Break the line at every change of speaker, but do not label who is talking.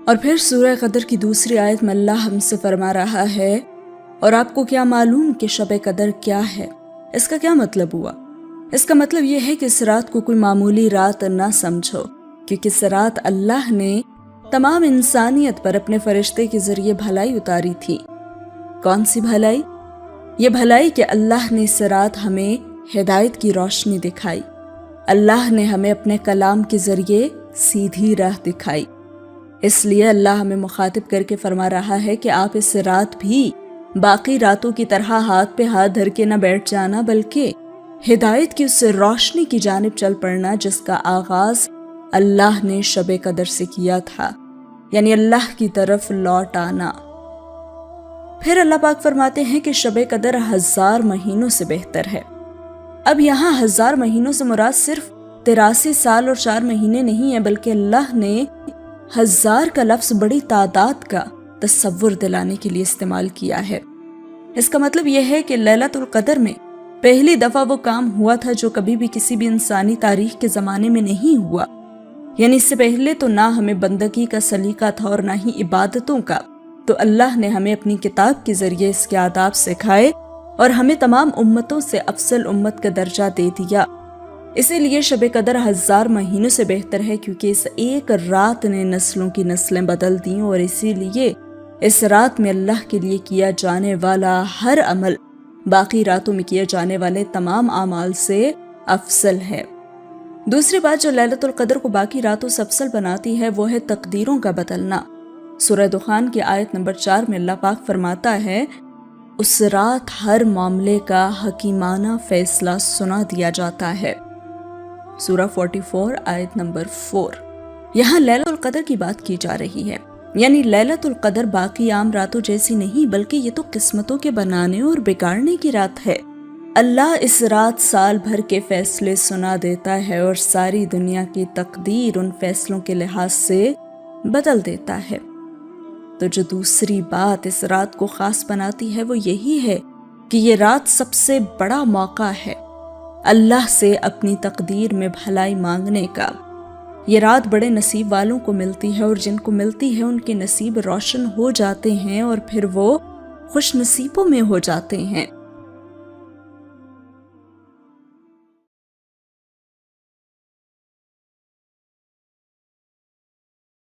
اور پھر سورہ قدر کی دوسری آیت میں اللہ ہم سے فرما رہا ہے، اور آپ کو کیا معلوم کہ شب قدر کیا ہے؟ اس کا کیا مطلب ہوا؟ اس کا مطلب یہ ہے کہ اس رات کو کوئی معمولی رات نہ سمجھو، کیونکہ اس رات اللہ نے تمام انسانیت پر اپنے فرشتے کے ذریعے بھلائی اتاری تھی۔ کون سی بھلائی؟ یہ بھلائی کہ اللہ نے اس رات ہمیں ہدایت کی روشنی دکھائی، اللہ نے ہمیں اپنے کلام کے ذریعے سیدھی راہ دکھائی۔ اس لیے اللہ ہمیں مخاطب کر کے فرما رہا ہے کہ آپ اس رات بھی باقی راتوں کی طرح ہاتھ پہ ہاتھ دھر کے نہ بیٹھ جانا، بلکہ ہدایت کی اس روشنی کی جانب چل پڑنا جس کا آغاز اللہ نے شب قدر سے کیا تھا، یعنی اللہ کی طرف لوٹ آنا۔ پھر اللہ پاک فرماتے ہیں کہ شب قدر 1000 مہینوں سے بہتر ہے۔ اب یہاں 1000 مہینوں سے مراد صرف 83 سال اور 4 مہینے نہیں ہے، بلکہ اللہ نے 1000 کا لفظ بڑی تعداد کا تصور دلانے کے لیے استعمال کیا ہے۔ اس کا مطلب یہ ہے کہ لیلۃ القدر میں پہلی دفعہ وہ کام ہوا تھا جو کبھی بھی کسی بھی انسانی تاریخ کے زمانے میں نہیں ہوا، یعنی اس سے پہلے تو نہ ہمیں بندگی کا سلیقہ تھا اور نہ ہی عبادتوں کا، تو اللہ نے ہمیں اپنی کتاب کے ذریعے اس کے آداب سکھائے اور ہمیں تمام امتوں سے افضل امت کا درجہ دے دیا۔ اسی لیے شب قدر 1000 مہینوں سے بہتر ہے، کیونکہ اس ایک رات نے نسلوں کی نسلیں بدل دیں، اور اسی لیے اس رات میں اللہ کے لیے کیا جانے والا ہر عمل باقی راتوں میں کیے جانے والے تمام اعمال سے افضل ہے۔ دوسری بات جو لیلۃ القدر کو باقی راتوں سے افضل بناتی ہے وہ ہے تقدیروں کا بدلنا۔ سورہ دخان کی آیت نمبر 4 میں اللہ پاک فرماتا ہے، اس رات ہر معاملے کا حکیمانہ فیصلہ سنا دیا جاتا ہے۔ سورہ 44 آیت نمبر 4۔ یہاں لیلۃ القدر کی بات کی جا رہی ہے، یعنی لیلۃ القدر باقی عام راتوں جیسی نہیں، بلکہ یہ تو قسمتوں کے بنانے اور بگاڑنے کی رات ہے۔ اللہ اس رات سال بھر کے فیصلے سنا دیتا ہے اور ساری دنیا کی تقدیر ان فیصلوں کے لحاظ سے بدل دیتا ہے۔ تو جو دوسری بات اس رات کو خاص بناتی ہے وہ یہی ہے کہ یہ رات سب سے بڑا موقع ہے اللہ سے اپنی تقدیر میں بھلائی مانگنے کا۔ یہ رات بڑے نصیب والوں کو ملتی ہے، اور جن کو ملتی ہے ان کے نصیب روشن ہو جاتے ہیں اور پھر وہ خوش نصیبوں میں ہو جاتے ہیں۔